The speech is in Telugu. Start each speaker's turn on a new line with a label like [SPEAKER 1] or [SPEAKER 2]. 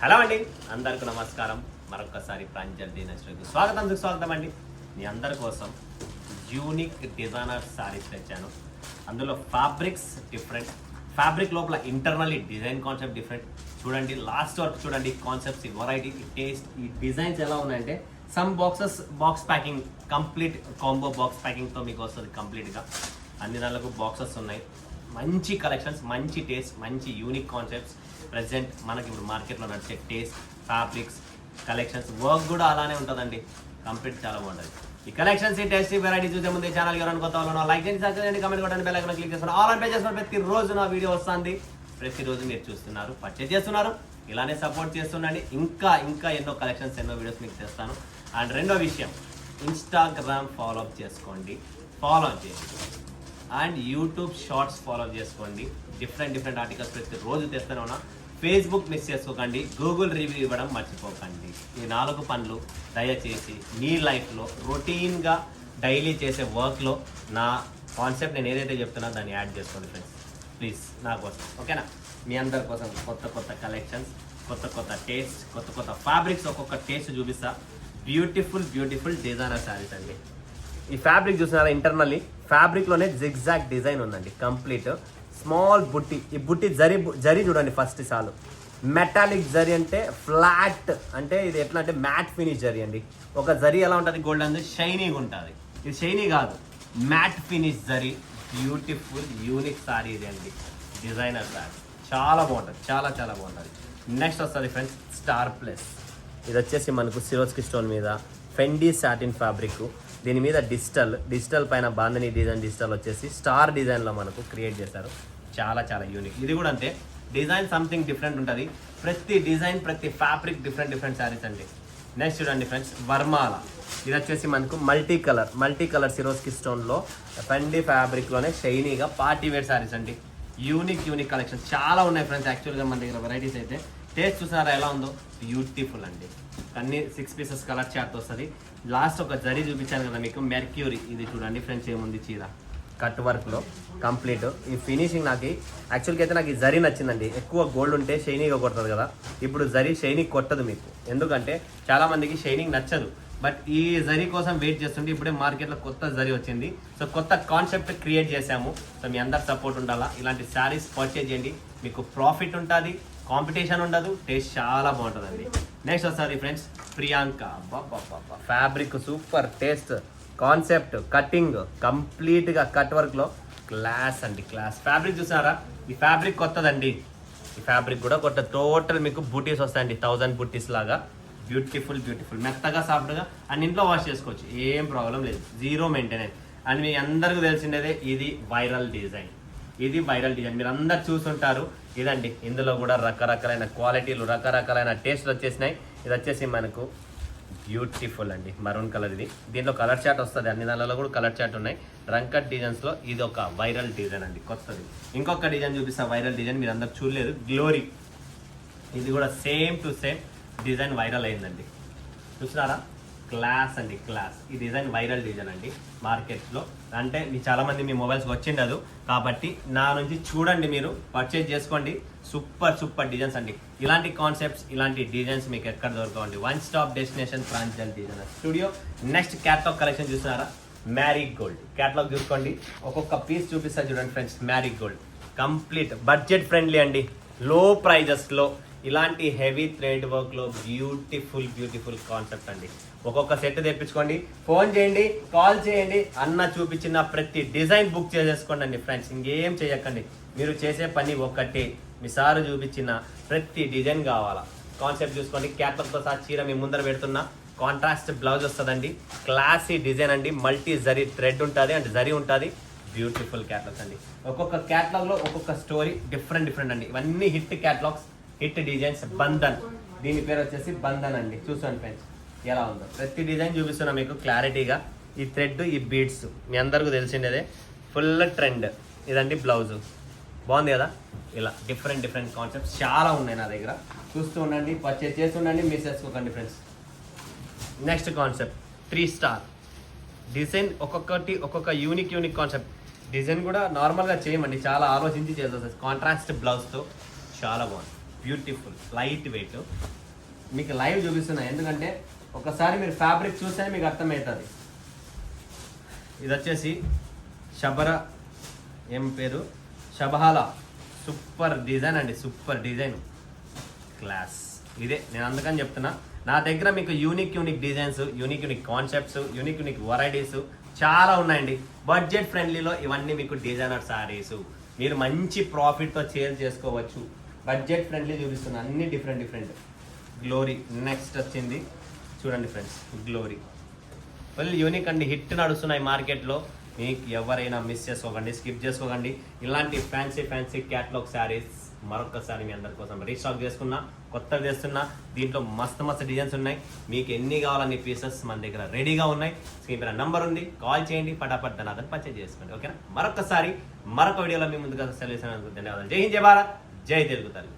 [SPEAKER 1] హలో అండి, అందరికీ నమస్కారం. మరొకసారి ప్రాంజల్ దినశ్రీకి స్వాగతం అండి. మీ అందరి కోసం యూనిక్ డిజైనర్ శారీస్ తెచ్చాను. అందులో ఫ్యాబ్రిక్స్ డిఫరెంట్, ఫ్యాబ్రిక్ లోపల ఇంటర్నల్లీ డిజైన్ కాన్సెప్ట్ డిఫరెంట్. చూడండి, లాస్ట్ వరకు చూడండి. కాన్సెప్ట్స్, ఈ వెరైటీ, ఈ టేస్ట్, ఈ డిజైన్స్ ఎలా ఉన్నాయంటే some box packing, complete combo box ప్యాకింగ్తో మీకు వస్తుంది కంప్లీట్గా. అన్ని దానిలకు బాక్సెస్ ఉన్నాయి. మంచి కలెక్షన్స్, మంచి టేస్ట్, మంచి యూనిక్ కాన్సెప్ట్స్. ప్రెసెంట్ మనకి ఇప్పుడు మార్కెట్లో నడిచే టేస్ట్, ఫ్యాబ్రిక్స్, కలెక్షన్స్, వర్క్ కూడా అలానే ఉంటుందండి. కంప్లీట్ చాలా బాగుంటుంది. ఈ కలెక్షన్స్, ఈ టేస్ట్, వెరైటీ చూసే ముందు ఛానల్ ఎవరైనా కొత్త వాళ్ళు లైక్ చేయండి, సబ్స్క్రైబ్ చేయండి, కమెంట్ కొట్టండి, బెల్ ఐకాన్ క్లిక్ చేస్తున్నారు. ఆల్ ఆన్ పే చేస్తున్నారు. ప్రతిరోజు నా వీడియో వస్తుంది. ప్రతిరోజు మీరు చూస్తున్నారు, పర్చేజ్ చేస్తున్నారు. ఇలానే సపోర్ట్ చేస్తుండండి. ఇంకా ఎన్నో కలెక్షన్స్, ఎన్నో వీడియోస్ మీకు తెస్తాను. అండ్ రెండో విషయం, ఇన్స్టాగ్రామ్ ఫాలో అప్ చేసుకోండి, ఫాలో చేయండి. అండ్ యూట్యూబ్ షార్ట్స్ ఫాలో చేసుకోండి. డిఫరెంట్ ఆర్టికల్స్ ప్రతిరోజు తెస్తూనే ఉన్నా. ఫేస్బుక్ మిస్ చేసుకోకండి. గూగుల్ రివ్యూ ఇవ్వడం మర్చిపోకండి. ఈ 4 పనులు దయచేసి మీ లైఫ్లో రొటీన్గా డైలీ చేసే వర్క్లో నా కాన్సెప్ట్ నేను ఏదైతే చెప్తున్నా దాన్ని యాడ్ చేసుకోండి ఫ్రెండ్స్, ప్లీజ్, నా కోసం. ఓకేనా? మీ అందరి కోసం కొత్త కలెక్షన్స్, కొత్త టేస్ట్, కొత్త ఫ్యాబ్రిక్స్, ఒక్కొక్క టేస్ట్ చూపిస్తా. బ్యూటిఫుల్ డిజైనర్ శారీస్ అండి. ఈ ఫ్యాబ్రిక్ చూసినారా, ఇంటర్నల్లీ ఫ్యాబ్రిక్లోనే జిగ్జాగ్ డిజైన్ ఉందండి. కంప్లీట్ స్మాల్ బుట్టి. ఈ బుట్టి జరీ చూడండి ఫస్ట్ చాలు. మెటాలిక్ జరీ అంటే ఫ్లాట్, అంటే ఇది ఎట్లా అంటే మ్యాట్ ఫినిష్ జరీ అండి. ఒక జరీ ఎలా ఉంటుంది, గోల్డ్ అనేది షైనీగా ఉంటుంది. ఇది షైనీ కాదు, matte finish zari. Beautiful unique sari ఇది అండి, డిజైనర్ సారీ. చాలా బాగుంటుంది, చాలా బాగుంటుంది. నెక్స్ట్ వస్తుంది ఫ్రెండ్స్, స్టార్ ప్లస్. ఇది వచ్చేసి మనకు సిరోస్కి స్టోన్ మీద ఫెండీ సాటిన్ ఫ్యాబ్రిక్. దీని మీద డిజిటల్ పైన బాందని డిజిటల్ వచ్చేసి స్టార్ డిజైన్లో మనకు క్రియేట్ చేశారు. చాలా యూనిక్. ఇది కూడా అంతే, డిజైన్ సంథింగ్ డిఫరెంట్ ఉంటుంది. ప్రతి డిజైన్, ప్రతి ఫ్యాబ్రిక్ డిఫరెంట్ శారీస్ అండి. నెక్స్ట్ చూడండి ఫ్రెండ్స్, వర్మాల. ఇది వచ్చేసి మనకు మల్టీ కలర్ సిరోస్కి స్టోన్లో ఫెండీ ఫ్యాబ్రిక్లోనే షైనీగా పార్టీ వేర్ శారీస్ అండి. యూనిక్ కలెక్షన్ చాలా ఉన్నాయి ఫ్రెండ్స్. యాక్చువల్గా మన దగ్గర వెరైటీస్ అయితే టేస్ట్ చూసారా ఎలా ఉందో, బ్యూటిఫుల్ అండి. అన్ని 6 పీసెస్ కలర్ చార్ట్ వస్తుంది. లాస్ట్ ఒక జరీ చూపించాను కదా మీకు, మెర్క్యూరీ. ఇది చూడండి ఫ్రెండ్స్, ఏముంది చీర కట్ వర్క్లో కంప్లీట్. ఈ ఫినిషింగ్ నాకు యాక్చువల్గా అయితే నాకు ఈ జరీ నచ్చిందండి. ఎక్కువ గోల్డ్ ఉంటే షైనీగా కొడుతుంది కదా, ఇప్పుడు జరీ షైనింగ్ కొట్టదు మీకు. ఎందుకంటే చాలామందికి షైనింగ్ నచ్చదు, బట్ ఈ జరీ కోసం వెయిట్ చేస్తుంటే ఇప్పుడే మార్కెట్లో కొత్త జరీ వచ్చింది. సో కొత్త కాన్సెప్ట్ క్రియేట్ చేశాము. సో మీ అందరి సపోర్ట్ ఉండాలా. ఇలాంటి శారీస్ పర్చేజ్ చేయండి, మీకు ప్రాఫిట్ ఉంటుంది, కాంపిటీషన్ ఉండదు, టేస్ట్ చాలా బాగుంటుందండి. నెక్స్ట్ వస్తుంది friends, Priyanka. Fabric super, taste, concept, cutting కంప్లీట్గా కట్ వర్క్లో క్లాస్ అండి, క్లాస్. ఫ్యాబ్రిక్ చూసారా, ఈ ఫ్యాబ్రిక్ కొత్తదండి. ఈ ఫ్యాబ్రిక్ కూడా కొత్త. టోటల్ మీకు బూటీస్ వస్తాయండి, 1000 బూటీస్ లాగా. బ్యూటిఫుల్ మెత్తగా, సాఫ్ట్గా. అండ్ ఇంట్లో వాష్ చేసుకోవచ్చు, ఏం ప్రాబ్లం లేదు, జీరో మెయింటెనెన్స్. అండ్ మీ అందరికీ తెలిసిండేదే, ఇది వైరల్ డిజైన్. మీరు అందరు చూసుంటారు. ఇదండి, ఇందులో కూడా రకరకాలైన క్వాలిటీలు, రకరకాలైన టేస్ట్లు వచ్చేసినాయి. ఇది వచ్చేసి మనకు బ్యూటిఫుల్ అండి, మరూన్ కలర్. ఇది దీంట్లో కలర్ చార్ట్ వస్తుంది, అన్ని దానిలో కూడా కలర్ చార్ట్ ఉన్నాయి. రంకట్ డిజైన్స్లో ఇది ఒక వైరల్ డిజైన్ అండి, కొత్తది. ఇంకొక డిజైన్ చూపిస్తా, వైరల్ డిజైన్ మీరు అందరు చూడలేదు, గ్లోరీ. ఇది కూడా same to same design viral అయిందండి. చూసినారా, క్లాస్ అండి, క్లాస్. ఈ డిజైన్ వైరల్ డిజైన్ అండి మార్కెట్లో. అంటే మీ చాలామంది మీ మొబైల్స్కి వచ్చిండదు కాబట్టి నా నుంచి చూడండి, మీరు పర్చేజ్ చేసుకోండి. సూపర్ డిజైన్స్ అండి. ఇలాంటి కాన్సెప్ట్స్, ఇలాంటి డిజైన్స్ మీకు ఎక్కడ దొరకవండి. One stop destination Pranjal designer studio. Next catalogue collection చూస్తున్నారా, మ్యారీగోల్డ్ క్యాటలాగ్ చూసుకోండి. ఒక్కొక్క పీస్ చూపిస్తా చూడండి friends. Marigold complete budget friendly అండి, లో ప్రైజెస్లో. ఇలాంటి హెవీ థ్రెడ్ వర్క్లో బ్యూటిఫుల్ కాన్సెప్ట్ అండి. ఒక్కొక్క సెట్ తెప్పించుకోండి, ఫోన్ చేయండి, కాల్ చేయండి. అన్న చూపించిన ప్రతి డిజైన్ బుక్ చేసేసుకోండి అండి ఫ్రెండ్స్. ఇంకేం చేయకండి, మీరు చేసే పని ఒక్కటే. మీ సారు చూపించిన ప్రతి డిజైన్ కావాలా, కాన్సెప్ట్ చూసుకోండి. క్యాటలాగ్తో సహా చీర మీ ముందర పెడుతున్నా. కాంట్రాస్ట్ బ్లౌజ్ వస్తుందండి, క్లాసీ డిజైన్ అండి. మల్టీ జరీ థ్రెడ్ ఉంటుంది అండ్ జరీ ఉంటుంది. బ్యూటిఫుల్ క్యాటలాగ్స్ అండి. ఒక్కొక్క క్యాటలాగ్లో ఒక్కొక్క స్టోరీ డిఫరెంట్ అండి. ఇవన్నీ hit catalogues, hit designs. Bandhan, దీని పేరు వచ్చేసి బంధన్ అండి. చూసుకోండి ఫ్రెండ్స్ ఎలా ఉందో. ప్రతి డిజైన్ చూపిస్తున్నా మీకు క్లారిటీగా. ఈ థ్రెడ్, ఈ బీడ్స్ మీ అందరికీ తెలిసిండేదే, ఫుల్ ట్రెండ్. ఇదండి బ్లౌజ్, బాగుంది కదా. ఇలా డిఫరెంట్ కాన్సెప్ట్స్ చాలా ఉన్నాయి నా దగ్గర. చూస్తూ ఉండండి, పర్చేస్ చేస్తుండండి, మిస్ చేసుకోకండి friends. Next concept, 3 star design. ఒక్కొక్క యూనిక్ కాన్సెప్ట్. డిజైన్ కూడా నార్మల్గా చేయమండి, చాలా ఆలోచించి చేస్తుంది. కాంట్రాస్ట్ బ్లౌజ్తో చాలా బాగుంది. Beautiful light weight. మీకు లైవ్ చూపిస్తున్నా, ఎందుకంటే ఒకసారి మీరు ఫ్యాబ్రిక్ చూస్తే మీకు అర్థమవుతుంది. ఇది వచ్చేసి షబర, ఏం పేరు, షబహాలా. సూపర్ డిజైన్ అండి, సూపర్ డిజైన్, క్లాస్. ఇదే నేను అందుకని చెప్తున్నా, నా దగ్గర మీకు unique designs, unique concepts, unique varieties చాలా ఉన్నాయండి. బడ్జెట్ ఫ్రెండ్లీలో ఇవన్నీ మీకు డిజైనర్ శారీస్, మీరు మంచి ప్రాఫిట్తో సేల్ చేసుకోవచ్చు. బడ్జెట్ ఫ్రెండ్లీ చూపిస్తున్నా, అన్ని డిఫరెంట్. గ్లోరీ నెక్స్ట్ వచ్చింది చూడండి ఫ్రెండ్స్, గ్లోరీ ఫుల్ యూనిక్ అండి, హిట్ నడుస్తున్నాయి మార్కెట్లో. మీకు ఎవరైనా మిస్ చేసుకోకండి, స్కిప్ చేసుకోకండి. ఇలాంటి ఫ్యాన్సీ క్యాటలాగ్ శారీస్ మరొకసారి మీ అందరి కోసం రీస్టాక్ చేసుకున్నా, కొత్తగా చేస్తున్నా. దీంట్లో మస్తు డిజైన్స్ ఉన్నాయి. మీకు ఎన్ని కావాలన్ని పీసెస్ మన దగ్గర రెడీగా ఉన్నాయి. స్క్రీన్ పైన నంబర్ ఉంది, కాల్ చేయండి, పటాపట్ దాని పర్చేజ్ చేసుకోండి. ఓకేనా? మరొక వీడియోలో మీ ముందుగా సెలవు. ధన్యవాదాలు. జై హింద్, జై భారత్, జై తెలుగు తల్లి.